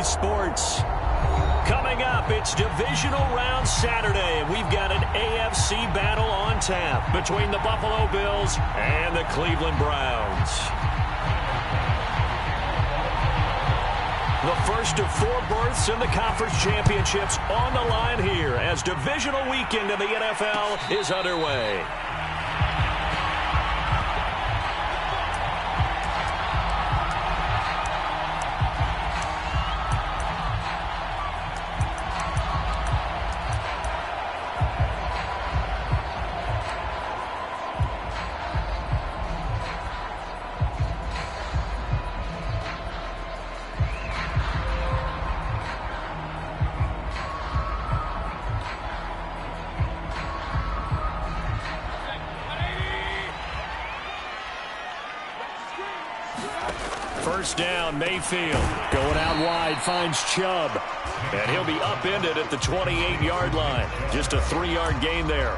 Sports. Coming up, it's divisional round Saturday, and we've got an AFC battle on tap between the Buffalo Bills and the Cleveland Browns. The first of 4 berths in the conference championships on the line here as divisional weekend in the NFL is underway. First down, Mayfield. Going out wide, finds Chubb. And he'll be upended at the 28-yard line. Just a 3-yard gain there.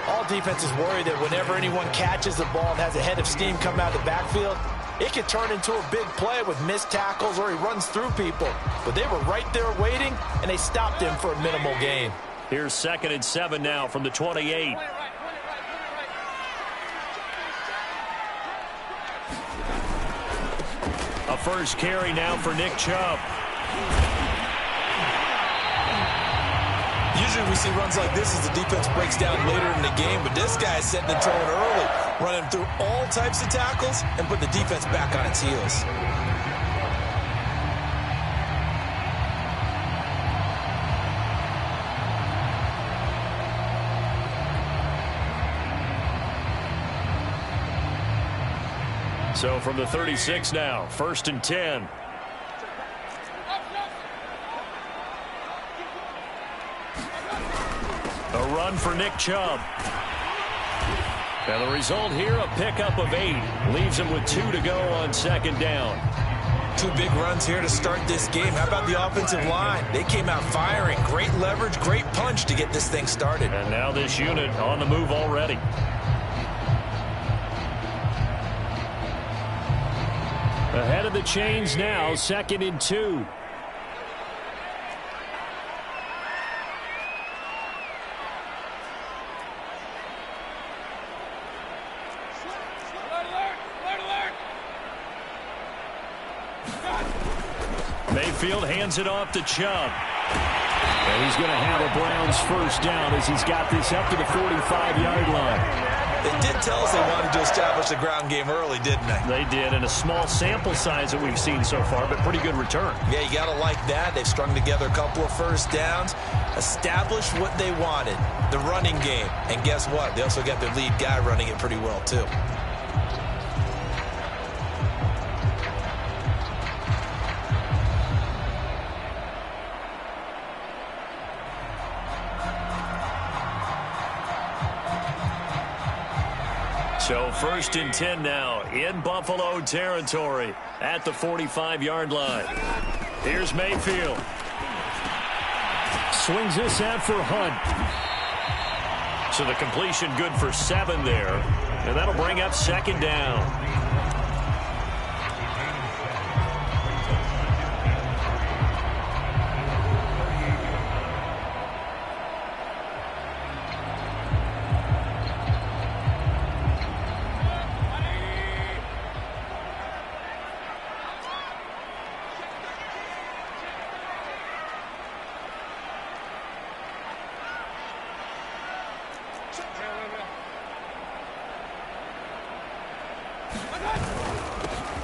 All defenses worry that whenever anyone catches the ball and has a head of steam come out of the backfield, it can turn into a big play with missed tackles or he runs through people. But they were right there waiting, and they stopped him for a minimal gain. Here's 2nd and 7 now from the 28. A first carry now for Nick Chubb. Usually we see runs like this as the defense breaks down later in the game, but this guy is setting the tone early, running through all types of tackles and put the defense back on its heels. So from the 36 now, 1st and 10. A run for Nick Chubb. And the result here, a pickup of 8. Leaves him with 2 to go on 2nd down. 2 big runs here to start this game. How about the offensive line? They came out firing. Great leverage, great punch to get this thing started. And now this unit on the move already. Ahead of the chains now, 2nd and 2. Mayfield hands it off to Chubb. And he's going to have a Browns first down as he's got this up to the 45-yard line. They did tell us they wanted to establish the ground game early, didn't they? They did, and a small sample size that we've seen so far, but pretty good return. Yeah, you got to like that. They've strung together a couple of first downs, established what they wanted, the running game. And guess what? They also got their lead guy running it pretty well, too. So 1st and 10 now in Buffalo territory at the 45-yard line. Here's Mayfield. Swings this out for Hunt. So the completion good for 7 there. And that'll bring up 2nd down.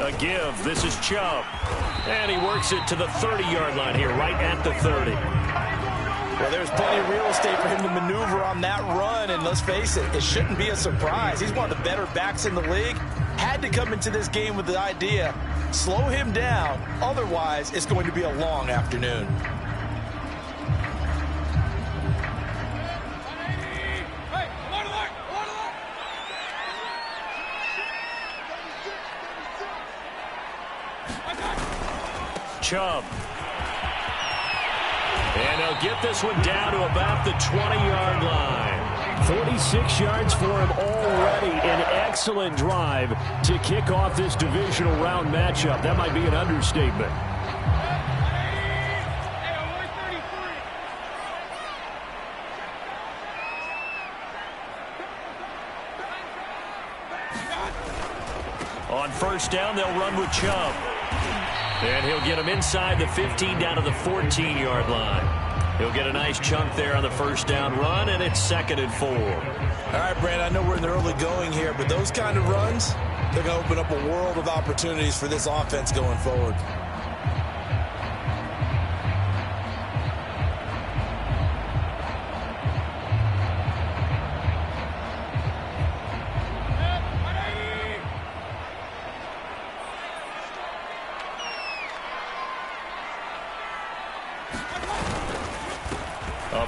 A give. This is Chubb. And he works it to the 30-yard line here, right at the 30. Well, there's plenty of real estate for him to maneuver on that run, and let's face it, it shouldn't be a surprise. He's one of the better backs in the league. Had to come into this game with the idea, slow him down, otherwise it's going to be a long afternoon. Chubb. And they'll get this one down to about the 20-yard line. 46 yards for him already. An excellent drive to kick off this divisional round matchup. That might be an understatement. On first down, they'll run with Chubb. And he'll get him inside the 15 down to the 14-yard line. He'll get a nice chunk there on the first down run, and it's 2nd and 4. All right, Brand, I know we're in the early going here, but those kind of runs, they're going to open up a world of opportunities for this offense going forward.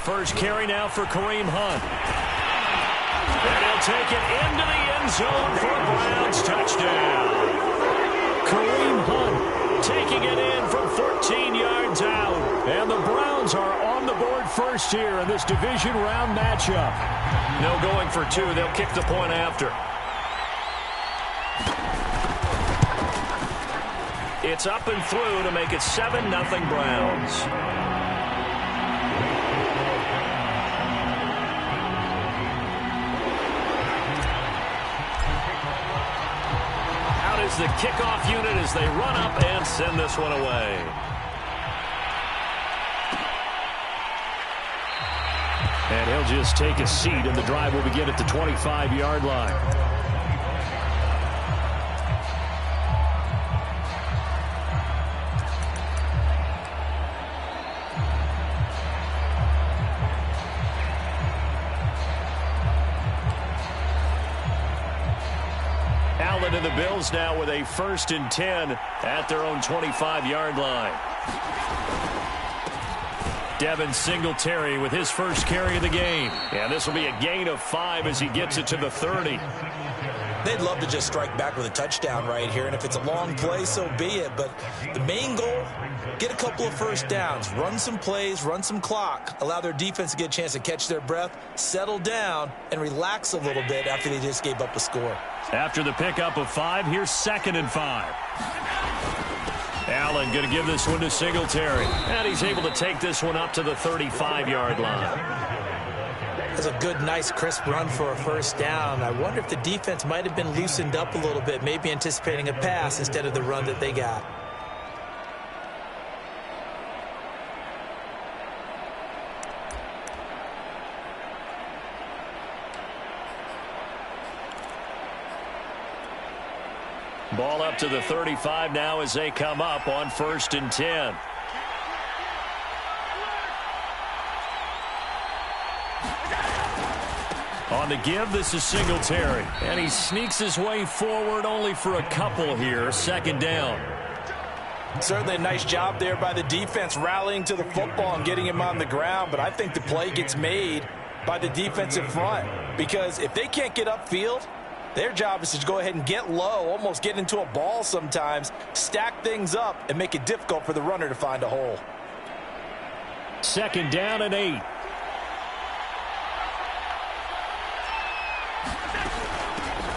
First carry now for Kareem Hunt. And he'll take it into the end zone for a Browns touchdown. Kareem Hunt taking it in from 14 yards out. And the Browns are on the board first here in this division round matchup. No going for two. They'll kick the point after. It's up and through to make it 7-0 Browns. The kickoff unit as they run up and send this one away. And he'll just take a seat, and the drive will begin at the 25-yard line. And the Bills now with a 1st and 10 at their own 25-yard line. Devin Singletary with his first carry of the game. And this will be a gain of 5 as he gets it to the 30. They'd love to just strike back with a touchdown right here, and if it's a long play, so be it. But the main goal, get a couple of first downs, run some plays, run some clock, allow their defense to get a chance to catch their breath, settle down, and relax a little bit after they just gave up a score. After the pickup of 5, here's 2nd and 5. Allen going to give this one to Singletary. And he's able to take this one up to the 35-yard line. That's a good, nice, crisp run for a first down. I wonder if the defense might have been loosened up a little bit, maybe anticipating a pass instead of the run that they got. Ball up to the 35 now as they come up on 1st and 10. On the give, this is Singletary. And he sneaks his way forward only for a couple here. 2nd down. Certainly a nice job there by the defense rallying to the football and getting him on the ground. But I think the play gets made by the defensive front. Because if they can't get upfield, their job is to go ahead and get low, almost get into a ball sometimes, stack things up, and make it difficult for the runner to find a hole. 2nd down and 8.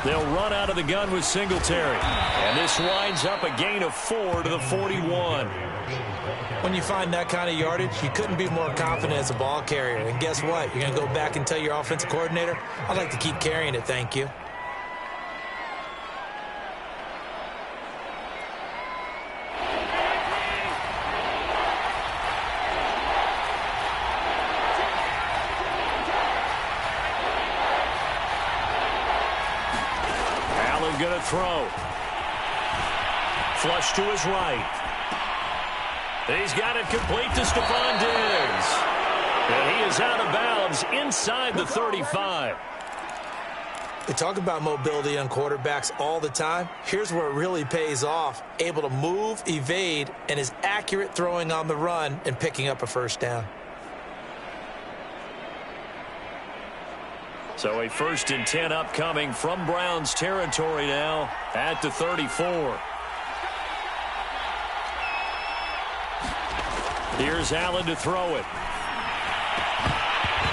They'll run out of the gun with Singletary. And this winds up a gain of 4 to the 41. When you find that kind of yardage, you couldn't be more confident as a ball carrier. And guess what? You're going to go back and tell your offensive coordinator, I'd like to keep carrying it, thank you. Going to throw. Flush to his right. He's got it complete to Stephon Diggs. And he is out of bounds inside the 35. They talk about mobility on quarterbacks all the time. Here's where it really pays off. Able to move, evade, and is accurate throwing on the run and picking up a first down. So a 1st and 10 upcoming from Browns territory now at the 34. Here's Allen to throw it.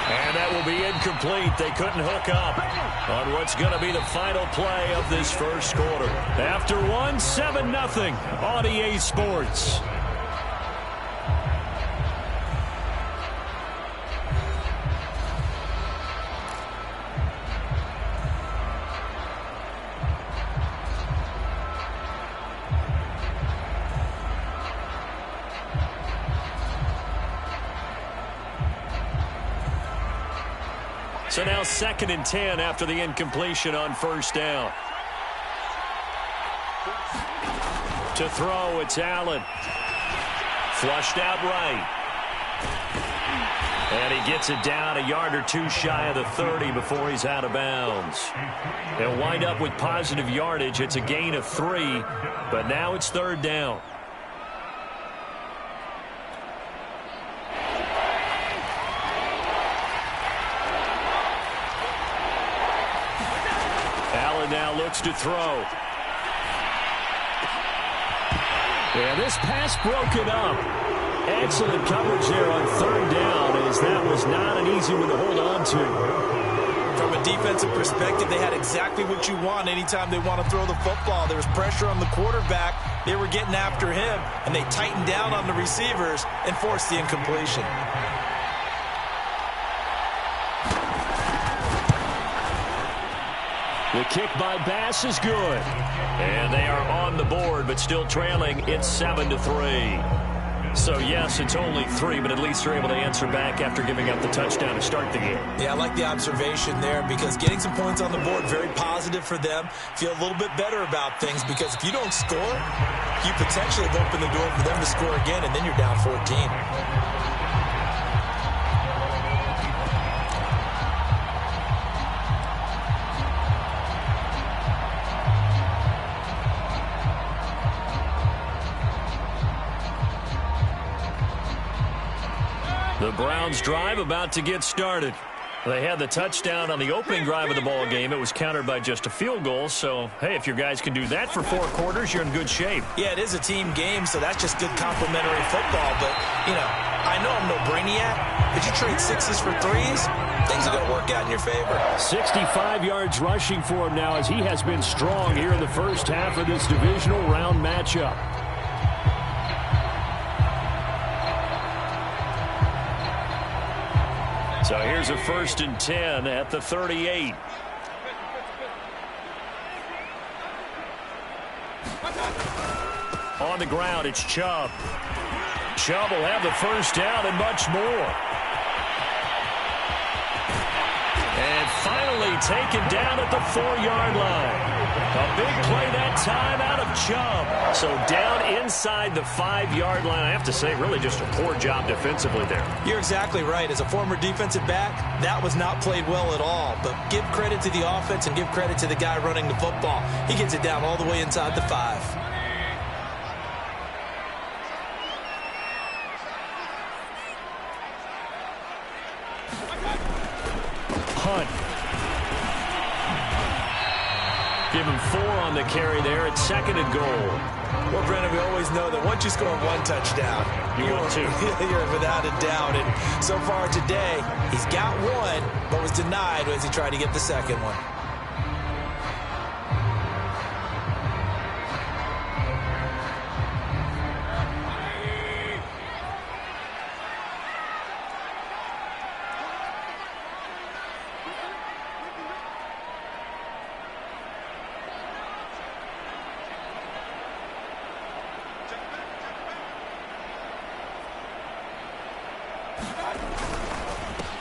And that will be incomplete. They couldn't hook up on what's going to be the final play of this first quarter. After one, 7-0 on EA Sports. So now 2nd and 10 after the incompletion on first down. To throw, it's Allen. Flushed out right. And he gets it down a yard or two shy of the 30 before he's out of bounds. They'll wind up with positive yardage. It's a gain of 3, but now it's 3rd down. Allen now looks to throw. And this pass broken up. Excellent coverage there on 3rd down, as that was not an easy one to hold on to. From a defensive perspective, they had exactly what you want anytime they want to throw the football. There was pressure on the quarterback. They were getting after him, and they tightened down on the receivers and forced the incompletion. The kick by Bass is good. And they are on the board, but still trailing. It's 7-3. So, yes, it's only 3, but at least they're able to answer back after giving up the touchdown to start the game. Yeah, I like the observation there, because getting some points on the board, very positive for them. Feel a little bit better about things, because if you don't score, you potentially have opened the door for them to score again, and then you're down 14. The Browns drive about to get started. They had the touchdown on the opening drive of the ball game. It was countered by just a field goal. So, hey, if your guys can do that for 4 quarters, you're in good shape. Yeah, it is a team game, so that's just good complimentary football. But, you know, I know I'm no brainiac, but you trade 6s for 3s, things are going to work out in your favor. 65 yards rushing for him now, as he has been strong here in the first half of this divisional round matchup. So here's a 1st and 10 at the 38. On the ground, it's Chubb. Chubb will have the first down and much more. And finally taken down at the 4-yard line. A big play that time out of Chubb. So down inside the 5-yard line. I have to say, really just a poor job defensively there. You're exactly right. As a former defensive back, that was not played well at all. But give credit to the offense and give credit to the guy running the football. He gets it down all the way inside the 5. Hunt. Give him 4 on the carry there. It's 2nd and goal. Well, Brennan, we always know that once you score 1 touchdown, you want 2. You're without a doubt. And so far today, he's got 1, but was denied as he tried to get the 2nd one.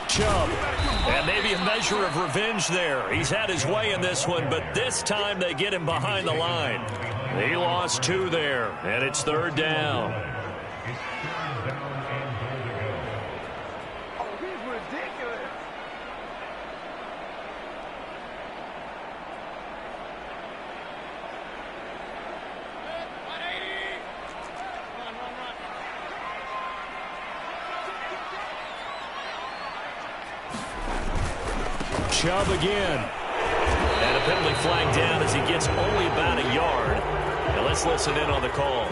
Chubb. And maybe a measure of revenge there. He's had his way in this one, but this time they get him behind the line. He lost 2 there, and it's 3rd down. Oh, he's ridiculous. Chubb again. And a penalty flag down as he gets only about a yard. Now let's listen in on the call.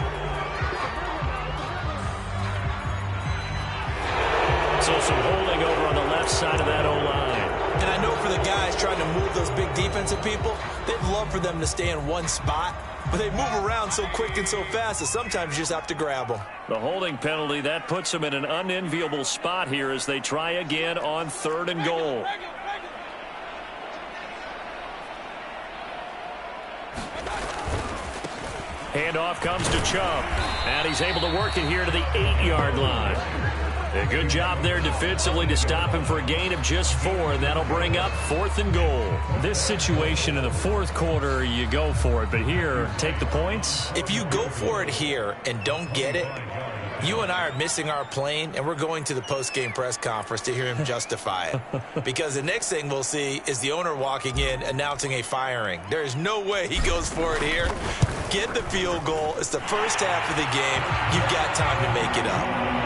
So some holding over on the left side of that O-line. And I know for the guys trying to move those big defensive people, they'd love for them to stay in one spot. But they move around so quick and so fast that sometimes you just have to grab them. The holding penalty, that puts them in an unenviable spot here as they try again on 3rd and goal. Handoff comes to Chubb. And he's able to work it here to the 8-yard line. A good job there defensively to stop him for a gain of just 4, and that'll bring up 4th and goal. This situation in the 4th quarter, you go for it, but here, take the points. If you go for it here and don't get it, you and I are missing our plane, and we're going to the post-game press conference to hear him justify it. Because the next thing we'll see is the owner walking in announcing a firing. There is no way he goes for it here. Get the field goal. It's the first half of the game. You've got time to make it up.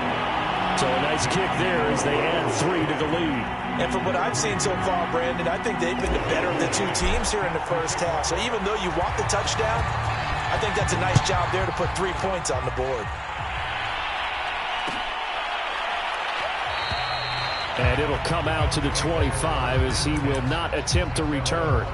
So a nice kick there as they add 3 to the lead. And from what I've seen so far, Brandon, I think they've been the better of the two teams here in the first half. So even though you want the touchdown, I think that's a nice job there to put 3 points on the board. And it'll come out to the 25 as he will not attempt to return.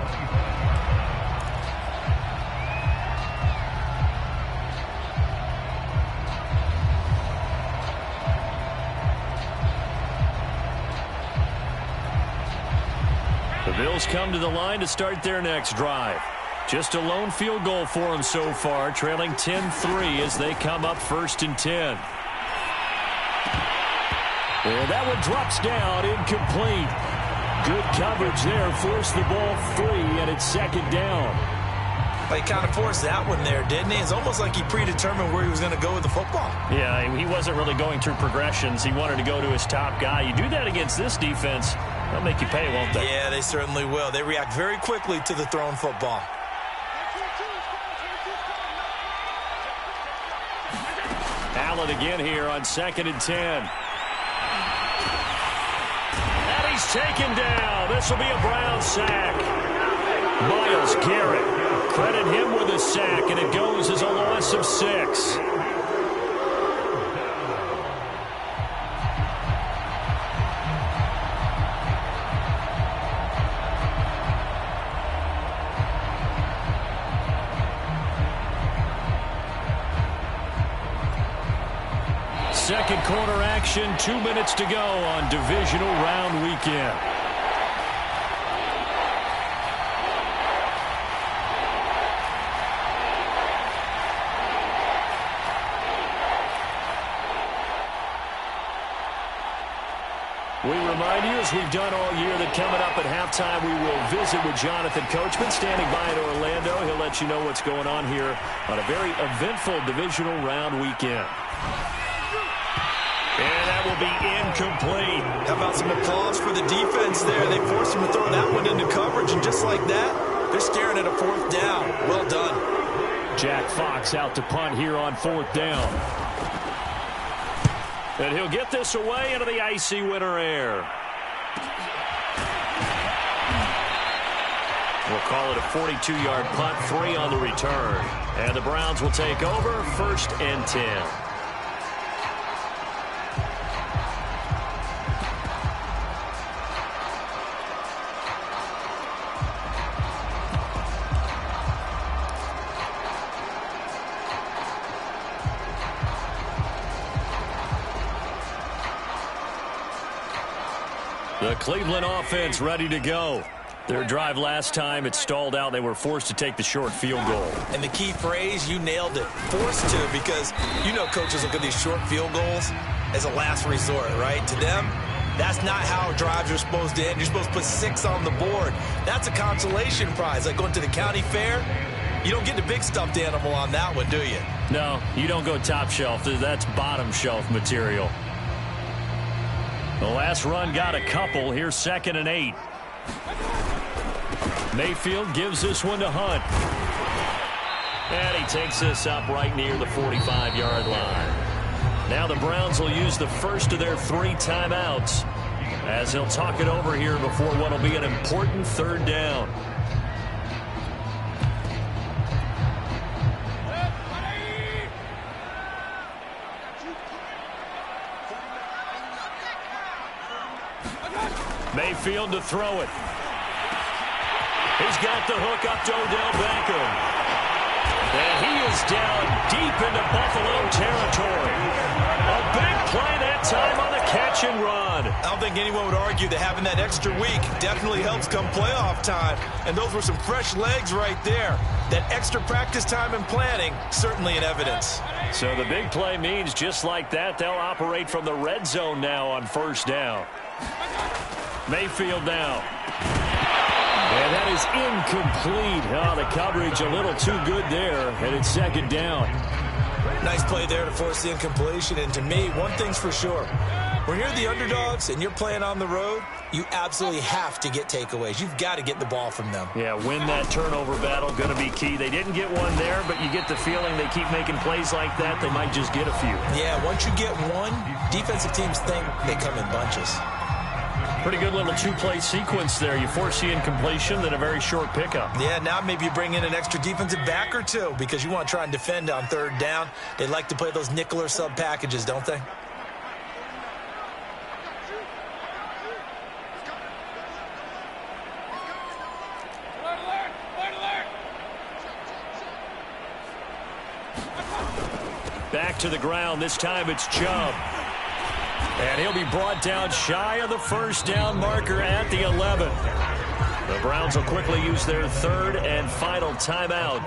The Bills come to the line to start their next drive. Just a lone field goal for them so far, trailing 10-3 as they come up 1st and 10. And that one drops down, incomplete. Good coverage there, forced the ball free, and it's 2nd down. He kind of forced that one there, didn't he? It's almost like he predetermined where he was going to go with the football. Yeah, he wasn't really going through progressions. He wanted to go to his top guy. You do that against this defense, they'll make you pay, won't they? Yeah, they certainly will. They react very quickly to the thrown football. Allen again here on 2nd and 10. And he's taken down. This will be a Brown sack. Myles Garrett, credit him with a sack, and it goes as a loss of 6. Second quarter action, 2 minutes to go on divisional round weekend. We remind you, as we've done all year, that coming up at halftime, we will visit with Jonathan Coachman, standing by in Orlando. He'll let you know what's going on here on a very eventful divisional round weekend. And that will be incomplete. How about some applause for the defense there? They forced him to throw that one into coverage, and just like that, they're staring at a 4th down. Well done. Jack Fox out to punt here on 4th down. And he'll get this away into the icy winter air. We'll call it a 42-yard punt, 3 on the return. And the Browns will take over, 1st and 10. The Cleveland offense ready to go. Their drive last time, it stalled out. They were forced to take the short field goal. And the key phrase, you nailed it, forced to, because you know coaches look at these short field goals as a last resort, right? To them, that's not how drives are supposed to end. You're supposed to put 6 on the board. That's a consolation prize. Like going to the county fair, you don't get the big stuffed animal on that one, do you? No, you don't go top shelf. That's bottom shelf material. The last run got a couple. Here's 2nd and 8. Mayfield gives this one to Hunt. And he takes this up right near the 45-yard line. Now the Browns will use the first of their 3 timeouts as he'll talk it over here before what will be an important 3rd down. Mayfield to throw it. He's got the hook up to Odell Beckham. And he is down deep into Buffalo territory. A big play that time on the catch catch and run. I don't think anyone would argue that having that extra week definitely helps come playoff time. And those were some fresh legs right there. That extra practice time and planning, certainly in evidence. So the big play means just like that, they'll operate from the red zone now on first down. Mayfield now. And that is incomplete. Oh, the coverage a little too good there, and it's second down. Nice play there to force the incompletion. And to me, one thing's for sure. When you're the underdogs and you're playing on the road, you absolutely have to get takeaways. You've got to get the ball from them. Yeah, win that turnover battle, going to be key. They didn't get one there, but you get the feeling they keep making plays like that, they might just get a few. Yeah, once you get one, defensive teams think they come in bunches. Pretty good little two-play sequence there. You force the incompletion, then a very short pickup. Yeah, now maybe you bring in an extra defensive back or two because you want to try and defend on third down. They like to play those nickel or sub packages, don't they? Back to the ground. This time it's Chubb. And he'll be brought down shy of the first down marker at the 11. The Browns will quickly use their third and final timeout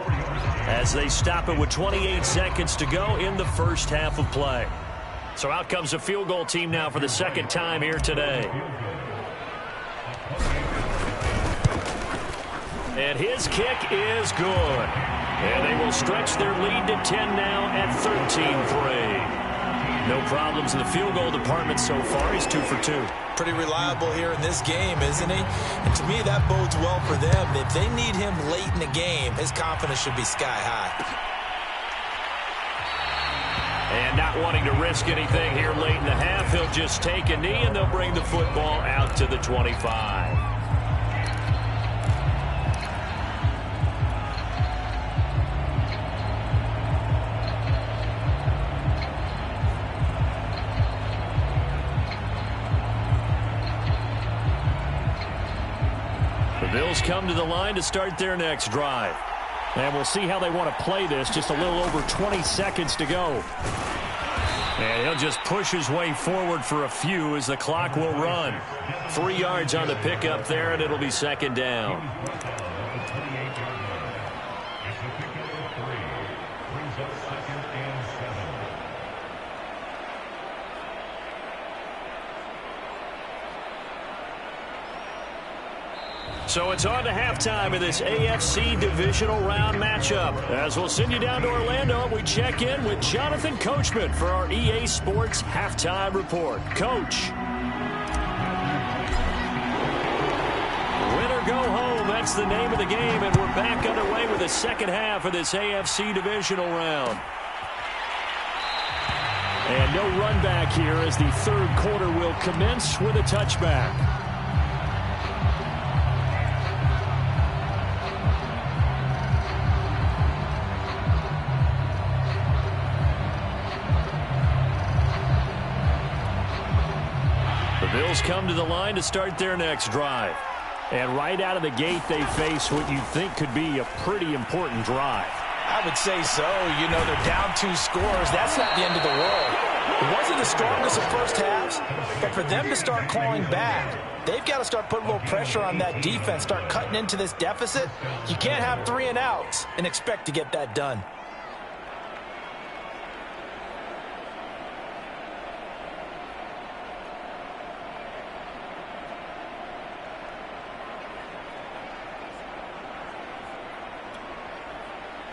as they stop it with 28 seconds to go in the first half of play. So out comes a field goal team now for the second time here today. And his kick is good. And they will stretch their lead to 10 now at 13-3. No problems in the field goal department so far. He's 2 for 2. Pretty reliable here in this game, isn't he? And to me, that bodes well for them. If they need him late in the game, his confidence should be sky high. And not wanting to risk anything here late in the half, he'll just take a knee, and they'll bring the football out to the 25. Bills come to the line to start their next drive. And we'll see how they want to play this. Just a little over 20 seconds to go. And he'll just push his way forward for a few as the clock will run. 3 yards on the pickup there, and it'll be second down. So it's on to halftime in this AFC divisional round matchup. As we'll send you down to Orlando, we check in with Jonathan Coachman for our EA Sports Halftime Report. Coach. Win or go home, that's the name of the game, and we're back underway with the second half of this AFC divisional round. And no run back here as the third quarter will commence with a touchback. Bills come to the line to start their next drive. And right out of the gate, they face what you think could be a pretty important drive. I would say so. You know, they're down 2 scores. That's not the end of the world. It wasn't the strongest of first halves, but for them to start clawing back, they've got to start putting a little pressure on that defense, start cutting into this deficit. You can't have 3 and outs and expect to get that done.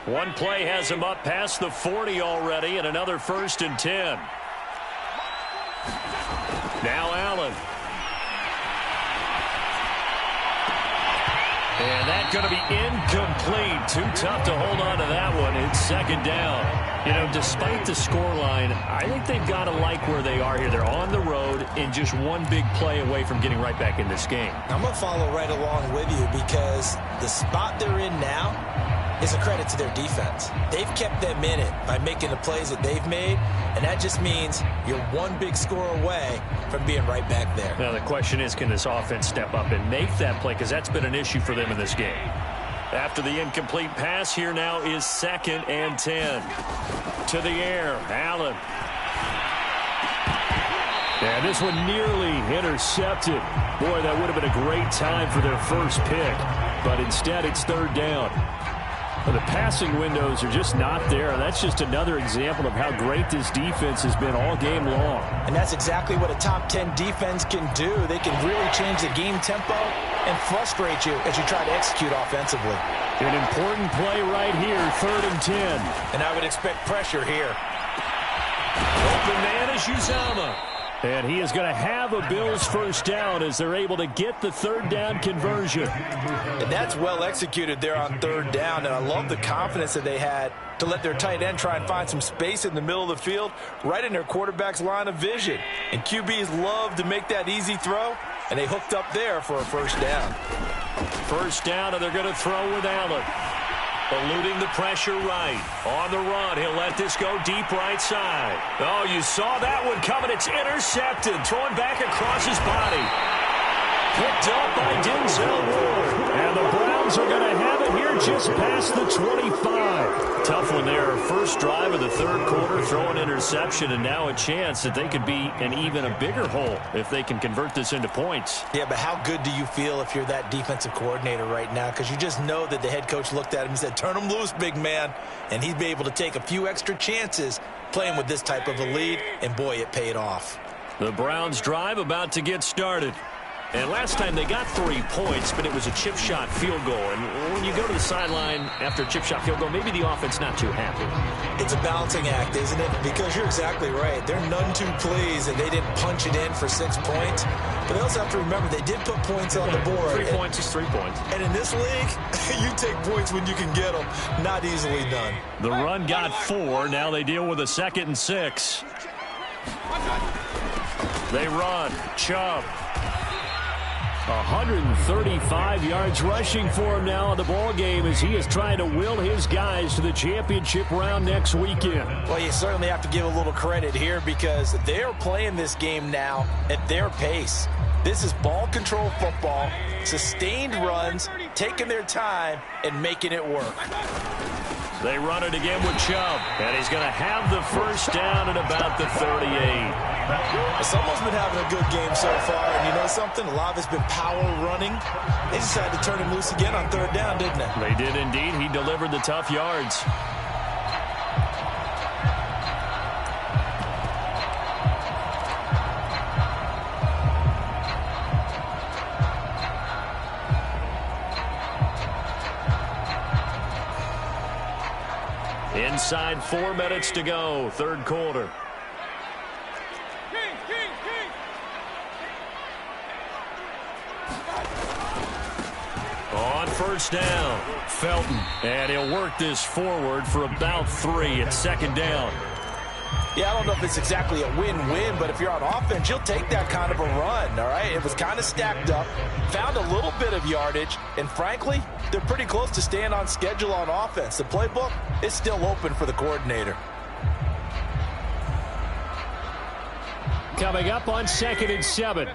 One play has him up past the 40 already, and another 1st and 10. Now Allen. And that's going to be incomplete. Too tough to hold on to that one. It's second down. You know, despite the scoreline, I think they've got to like where they are here. They're on the road and just one big play away from getting right back in this game. I'm going to follow right along with you because the spot they're in now is a credit to their defense. They've kept them in it by making the plays that they've made, and that just means you're one big score away from being right back there. Now the question is, can this offense step up and make that play? Because that's been an issue for them in this game. After the incomplete pass, here now is 2nd and 10. To the air, Allen. And this one nearly intercepted. Boy, that would have been a great time for their first pick. But instead, it's third down. Well, the passing windows are just not there. That's just another example of how great this defense has been all game long. And that's exactly what a top 10 defense can do. They can really change the game tempo and frustrate you as you try to execute offensively. An important play right here, 3rd and 10. And I would expect pressure here. Open man is Uzomah. And he is going to have a Bills first down as they're able to get the third down conversion. And that's well executed there on third down. And I love the confidence that they had to let their tight end try and find some space in the middle of the field, right in their quarterback's line of vision. And QBs love to make that easy throw, and they hooked up there for a first down. First down, and they're going to throw with Allen. Eluding the pressure right. On the run, he'll let this go deep right side. Oh, you saw that one coming. It's intercepted. Throwing back across his body. Picked up by Denzel Ward. And the Browns are going to have it here just past the 25. Tough one there. First drive of the third quarter, throw an interception, and now a chance that they could be in even a bigger hole if they can convert this into points. Yeah, but how good do you feel if you're that defensive coordinator right now? Because you just know that the head coach looked at him and said, turn him loose, big man. And he'd be able to take a few extra chances playing with this type of a lead, and boy, it paid off. The Browns drive about to get started. And last time they got 3 points, but it was a chip shot field goal. And when you go to the sideline after a chip shot field goal, maybe the offense not too happy. It's a balancing act, isn't it? Because you're exactly right. They're none too pleased that they didn't punch it in for 6 points. But they also have to remember they did put points on the board. 3 points is 3 points. And in this league, you take points when you can get them. Not easily done. The run got 4. Now they deal with a 2nd and 6. They run. Chubb. 135 yards rushing for him now in the ball game as he is trying to will his guys to the championship round next weekend. Well, you certainly have to give a little credit here because they're playing this game now at their pace. This is ball control football, sustained runs, taking their time and making it work. They run it again with Chubb, and he's going to have the first down at about the 38. Someone's been having a good game so far, and you know something? A lot of it's been power running. They decided to turn him loose again on third down, didn't they? They did indeed. He delivered the tough yards. Inside 4 minutes to go, third quarter. On first down, Felton. And he'll work this forward for about 3 at second down. Yeah, I don't know if it's exactly a win-win, but if you're on offense, you'll take that kind of a run, all right? It was kind of stacked up, found a little bit of yardage, and frankly, they're pretty close to staying on schedule on offense. The playbook is still open for the coordinator. Coming up on 2nd and 7.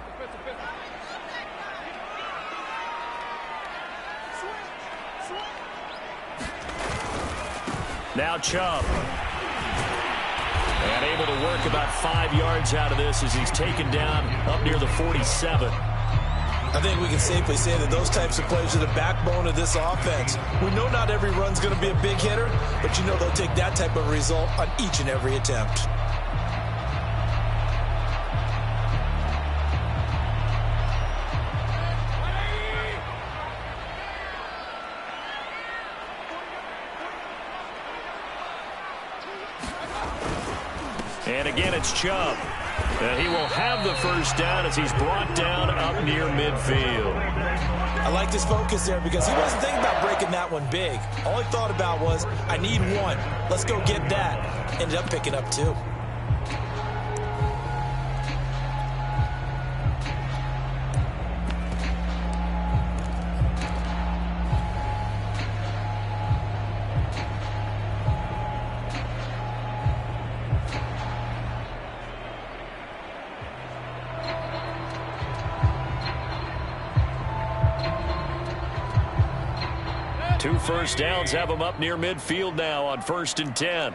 Now Chubb. And able to work about 5 yards out of this as he's taken down up near the 47. I think we can safely say that those types of plays are the backbone of this offense. We know not every run's going to be a big hitter, but you know they'll take that type of result on each and every attempt. And again, it's Chubb. He will have the first down as he's brought down up near midfield. I like his focus there because he wasn't thinking about breaking that one big. All he thought about was, I need 1. Let's go get that. Ended up picking up 2. Two first downs have him up near midfield now on 1st and 10.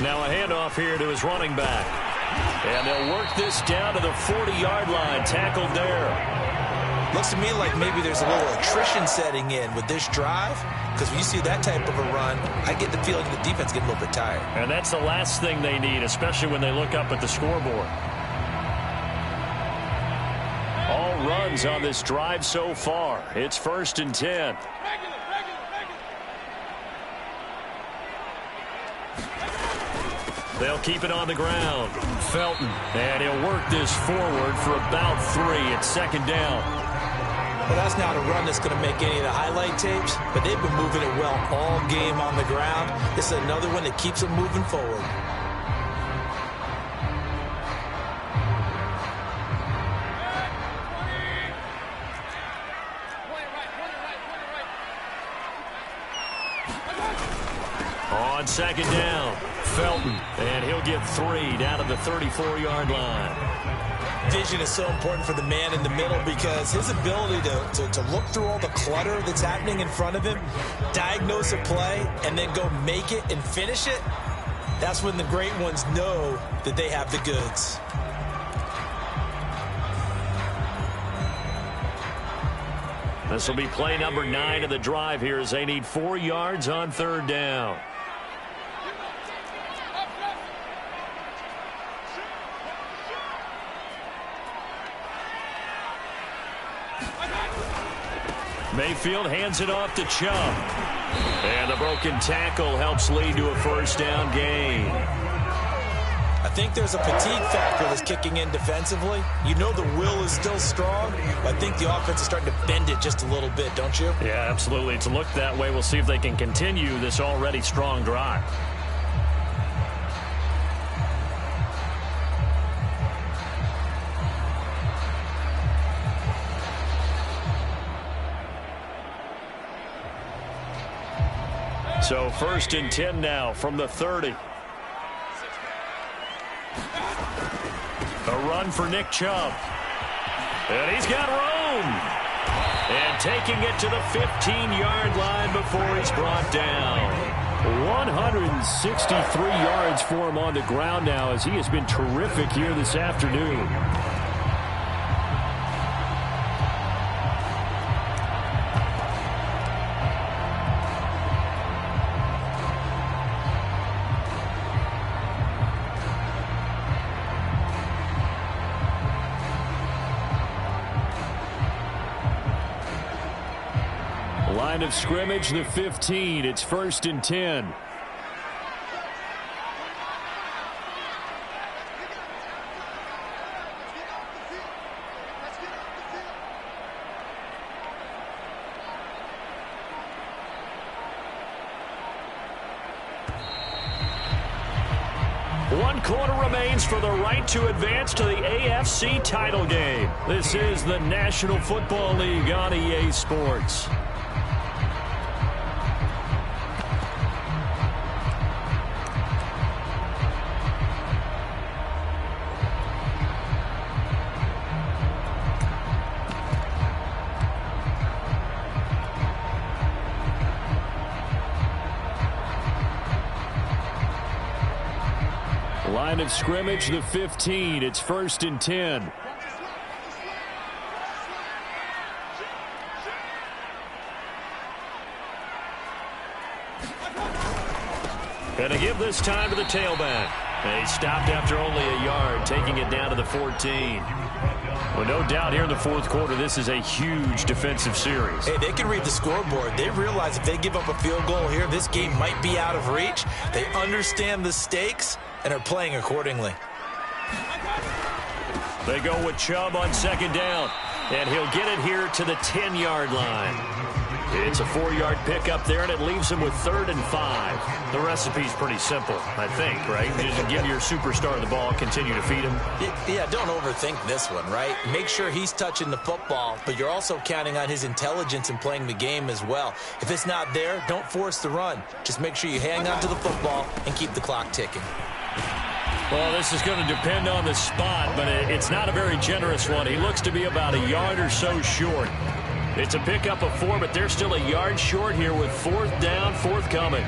Now a handoff here to his running back. And they'll work this down to the 40-yard line. Tackled there. Looks to me like maybe there's a little attrition setting in with this drive, because when you see that type of a run, I get the feeling the defense getting a little bit tired. And that's the last thing they need, especially when they look up at the scoreboard. All runs on this drive so far. It's 1st and 10. They'll keep it on the ground. Felton, and he'll work this forward for about 3. It's 2nd down. Well, that's not a run that's going to make any of the highlight tapes, but they've been moving it well all game on the ground. This is another one that keeps them moving forward. On 2nd down, Felton, and he'll get 3 down to the 34-yard line. Vision is so important for the man in the middle because his ability to look through all the clutter that's happening in front of him, diagnose a play, and then go make it and finish it, that's when the great ones know that they have the goods. This will be play number 9 of the drive here as they need 4 yards on 3rd down. Mayfield hands it off to Chubb. And the broken tackle helps lead to a 1st down gain. I think there's a fatigue factor that's kicking in defensively. You know the will is still strong, but I think the offense is starting to bend it just a little bit, don't you? Yeah, absolutely. It's looked that way. We'll see if they can continue this already strong drive. So 1st and 10 now from the 30. A run for Nick Chubb. And he's got room. And taking it to the 15-yard line before he's brought down. 163 yards for him on the ground now as he has been terrific here this afternoon. Line of scrimmage, the 15. It's 1st and 10. One quarter remains for the right to advance to the AFC title game. This is the National Football League on EA Sports. Line of scrimmage, the 15. It's 1st and 10. And to give this time to the tailback. He stopped after only a yard, taking it down to the 14. Well, no doubt here in the 4th quarter, this is a huge defensive series. Hey, they can read the scoreboard. They realize if they give up a field goal here, this game might be out of reach. They understand the stakes and are playing accordingly. They go with Chubb on 2nd down, and he'll get it here to the 10-yard line. It's a 4-yard pickup there, and it leaves him with 3rd and 5. The recipe's pretty simple, I think, right? Just give your superstar the ball, continue to feed him. Yeah, don't overthink this one, right? Make sure he's touching the football, but you're also counting on his intelligence in playing the game as well. If it's not there, don't force the run. Just make sure you hang on to the football and keep the clock ticking. Well, this is going to depend on the spot, but it's not a very generous one. He looks to be about a yard or so short. It's a pickup of 4, but they're still a yard short here with 4th down, 4th coming.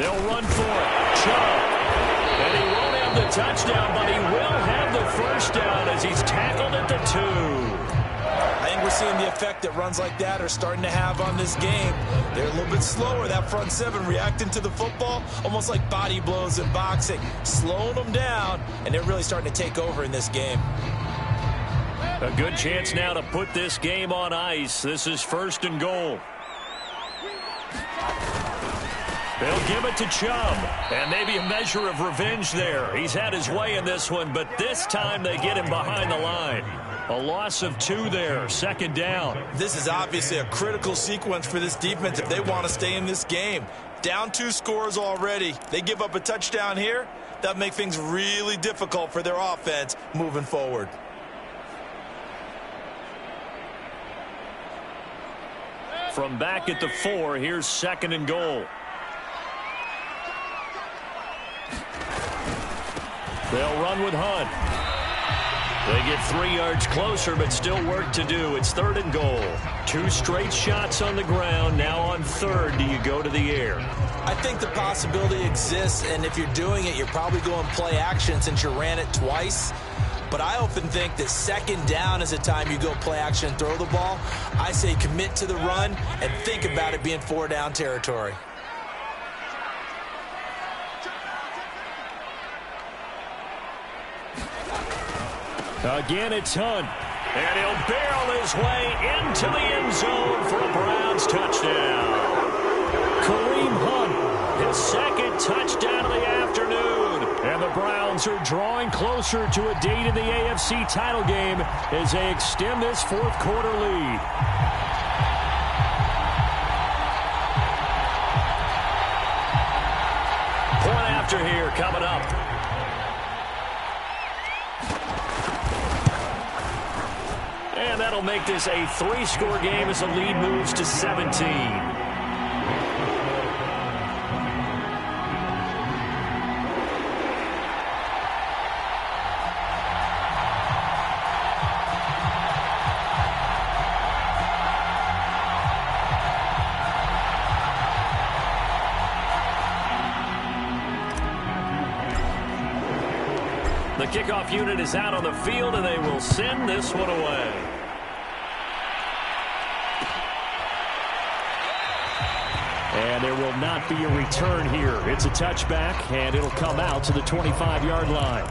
They'll run for it. Chubb. And he won't have the touchdown, but he will have the first down as he's tackled at the 2. I think we're seeing the effect that runs like that are starting to have on this game. They're a little bit slower, that front 7, reacting to the football, almost like body blows in boxing, slowing them down, and they're really starting to take over in this game. A good chance now to put this game on ice. This is 1st and goal. They'll give it to Chubb, and maybe a measure of revenge there. He's had his way in this one, but this time they get him behind the line. A loss of 2 there, 2nd down. This is obviously a critical sequence for this defense if they want to stay in this game. Down 2 scores already. They give up a touchdown here. That'll make things really difficult for their offense moving forward. From back at the 4, here's 2nd and goal. They'll run with Hunt. They get 3 yards closer, but still work to do. It's 3rd and goal. 2 straight shots on the ground. Now on 3rd, do you go to the air? I think the possibility exists, and if you're doing it, you're probably going play action since you ran it twice. But I often think that 2nd down is a time you go play action and throw the ball. I say commit to the run and think about it being 4-down territory. Again, it's Hunt. And he'll barrel his way into the end zone for a Browns touchdown. Kareem Hunt, his 2nd touchdown of the afternoon. And the Browns are drawing closer to a date in the AFC title game as they extend this 4th quarter lead. Point after here coming up. And that'll make this a 3-score game as the lead moves to 17. The kickoff unit is out on the field, and they will send this one away. And there will not be a return here. It's a touchback, and it'll come out to the 25-yard line.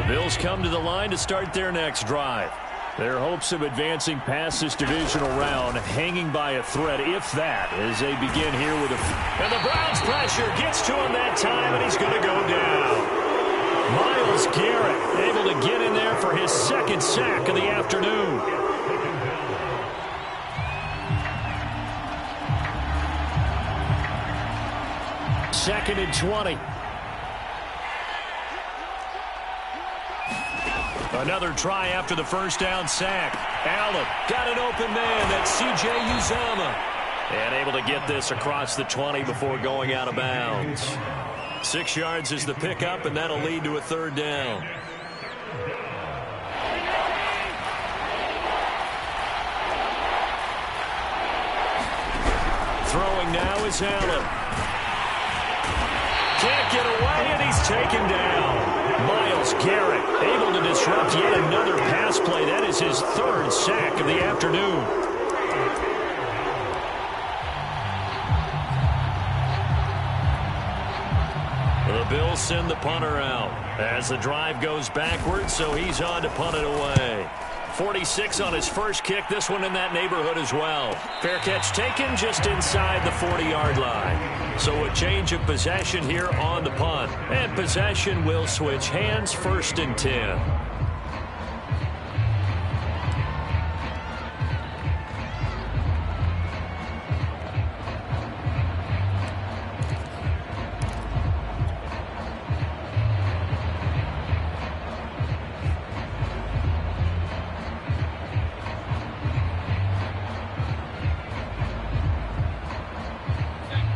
Bills come to the line to start their next drive. Their hopes of advancing past this divisional round hanging by a thread, if that, as they begin here with a... And the Browns pressure gets to him that time, and he's going to go down. Myles Garrett able to get in there for his 2nd sack of the afternoon. Second and 20. Another try after the 1st down sack. Allen got an open man. That's C.J. Uzomah. And able to get this across the 20 before going out of bounds. 6 yards is the pickup, and that'll lead to a 3rd down. Throwing now is Allen. Can't get away, and he's taken down. Myles Garrett able to disrupt yet another pass play. That is his 3rd sack of the afternoon. The Bills send the punter out as the drive goes backwards, so he's on to punt it away. 46 on his first kick, this one in that neighborhood as well. Fair catch taken just inside the 40-yard line. So a change of possession here on the punt. And possession will switch hands, 1st and 10.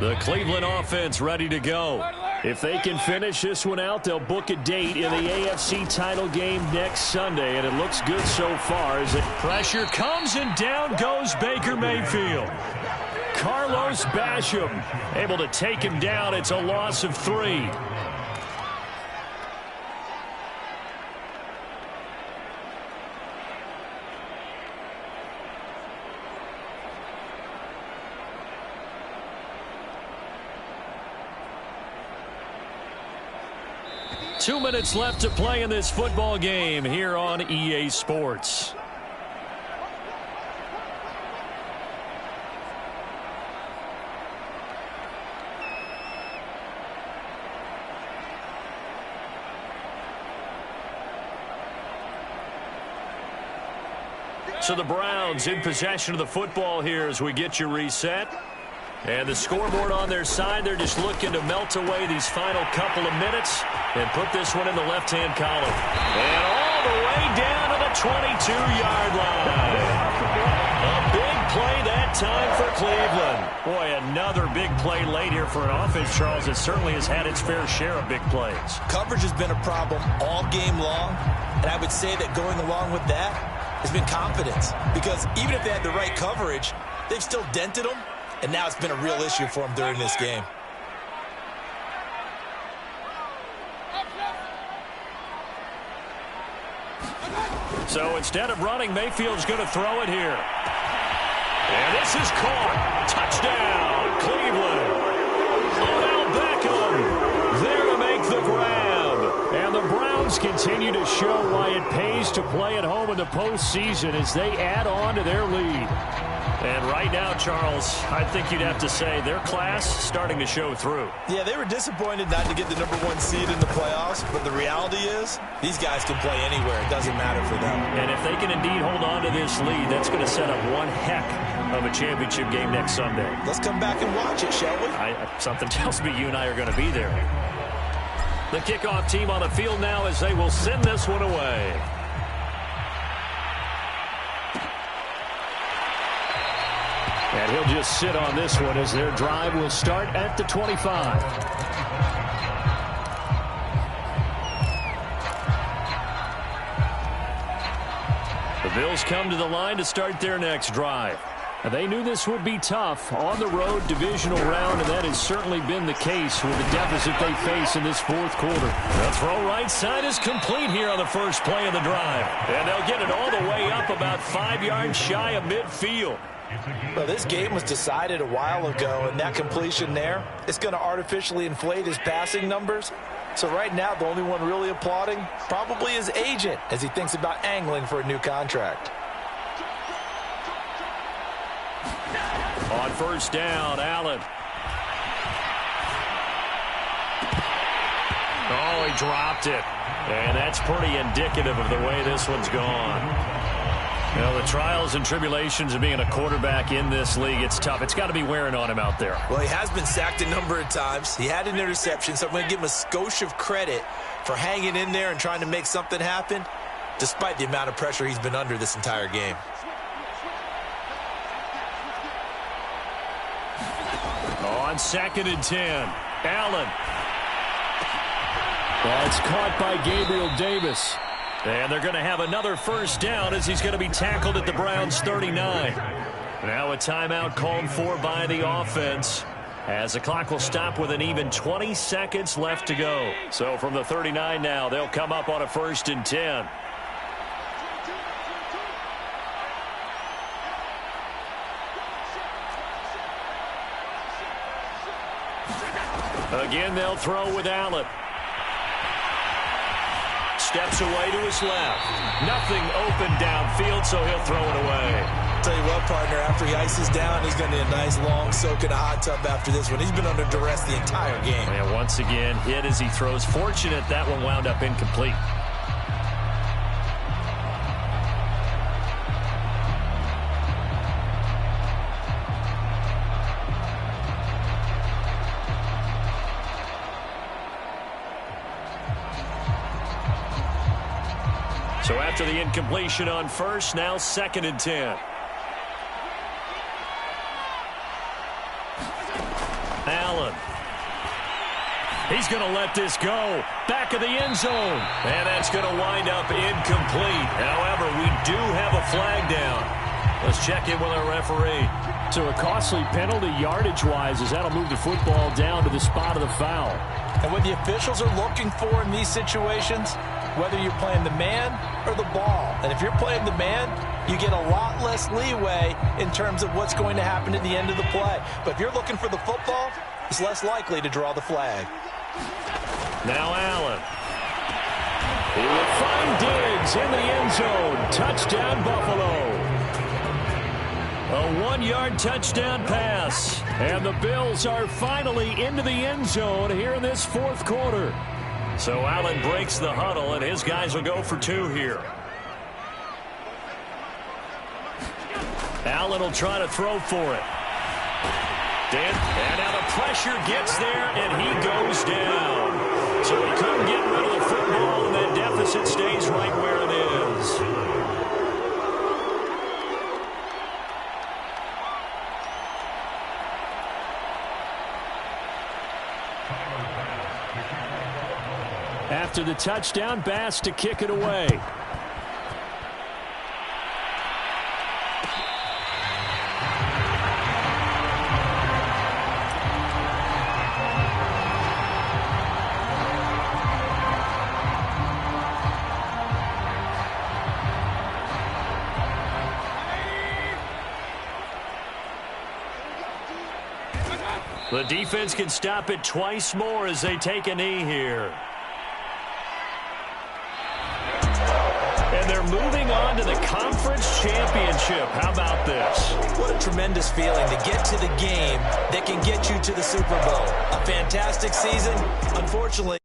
The Cleveland offense ready to go. If they can finish this one out, they'll book a date in the AFC title game next Sunday, and it looks good so far as it pressure comes and down goes Baker Mayfield. Carlos Basham able to take him down. It's a loss of 3. Two minutes left to play in this football game here on EA Sports. So the Browns in possession of the football here as we get you reset. And the scoreboard on their side, they're just looking to melt away these final couple of minutes and put this one in the left-hand column. And all the way down to the 22-yard line. A big play that time for Cleveland. Boy, another big play late here for an offense, Charles, that certainly has had its fair share of big plays. Coverage has been a problem all game long, and I would say that going along with that has been confidence. Because even if they had the right coverage, they've still dented them. And now it's been a real issue for him during this game. So instead of running, Mayfield's going to throw it here. And this is caught. Touchdown, Cleveland. Odell Beckham there to make the grab. And the Browns continue to show why it pays to play at home in the postseason as they add on to their lead. And right now, Charles, I think you'd have to say their class starting to show through. Yeah, they were disappointed not to get the #1 seed in the playoffs, but the reality is these guys can play anywhere. It doesn't matter for them. And if they can indeed hold on to this lead, that's going to set up one heck of a championship game next Sunday. Let's come back and watch it, shall we? Something tells me you and I are going to be there. The kickoff team on the field now as they will send this one away. And he'll just sit on this one as their drive will start at the 25. The Bills come to the line to start their next drive. Now, they knew this would be tough on the road divisional round, and that has certainly been the case with the deficit they face in this fourth quarter. The throw right side is complete here on the first play of the drive. And they'll get it all the way up about 5 yards shy of midfield. Well, this game was decided a while ago, and that completion there, it's going to artificially inflate his passing numbers. So right now, the only one really applauding probably his agent as he thinks about angling for a new contract. On first down, Allen. Oh, he dropped it. And that's pretty indicative of the way this one's gone. You know, the trials and tribulations of being a quarterback in this league, it's tough. It's got to be wearing on him out there. Well, he has been sacked a number of times. He had an interception, so I'm going to give him a skosh of credit for hanging in there and trying to make something happen, despite the amount of pressure he's been under this entire game. On 2nd and 10, Allen. That's caught by Gabriel Davis. And they're going to have another first down as he's going to be tackled at the Browns' 39. Now a timeout called for by the offense as the clock will stop with an even 20 seconds left to go. So from the 39 now, they'll come up on a 1st and 10. Again, they'll throw with Allen. Steps away to his left. Nothing open downfield, so he'll throw it away. Tell you what, partner, after he ices down, he's going to need a nice long soak in a hot tub after this one. He's been under duress the entire game. And once again, hit as he throws. Fortunate that one wound up incomplete. So after the incompletion on first, now 2nd and 10. He's going to let this go. Back of the end zone. And that's going to wind up incomplete. However, we do have a flag down. Let's check in with our referee. So a costly penalty yardage-wise, as that'll move the football down to the spot of the foul. And what the officials are looking for in these situations, whether you're playing the man or the ball. And if you're playing the man, you get a lot less leeway in terms of what's going to happen at the end of the play. But if you're looking for the football, it's less likely to draw the flag. Now Allen. He will find Diggs in the end zone. Touchdown, Buffalo. A 1-yard touchdown pass. And the Bills are finally into the end zone here in this fourth quarter. So Allen breaks the huddle, and his guys will go for 2 here. Allen will try to throw for it. And now the pressure gets there, and he goes down. So he couldn't get rid of the football, and that deficit stays right where it is. After the touchdown, Bass to kick it away. The defense can stop it twice more as they take a knee here. And they're moving on to the conference championship. How about this? What a tremendous feeling to get to the game that can get you to the Super Bowl. A fantastic season. Unfortunately,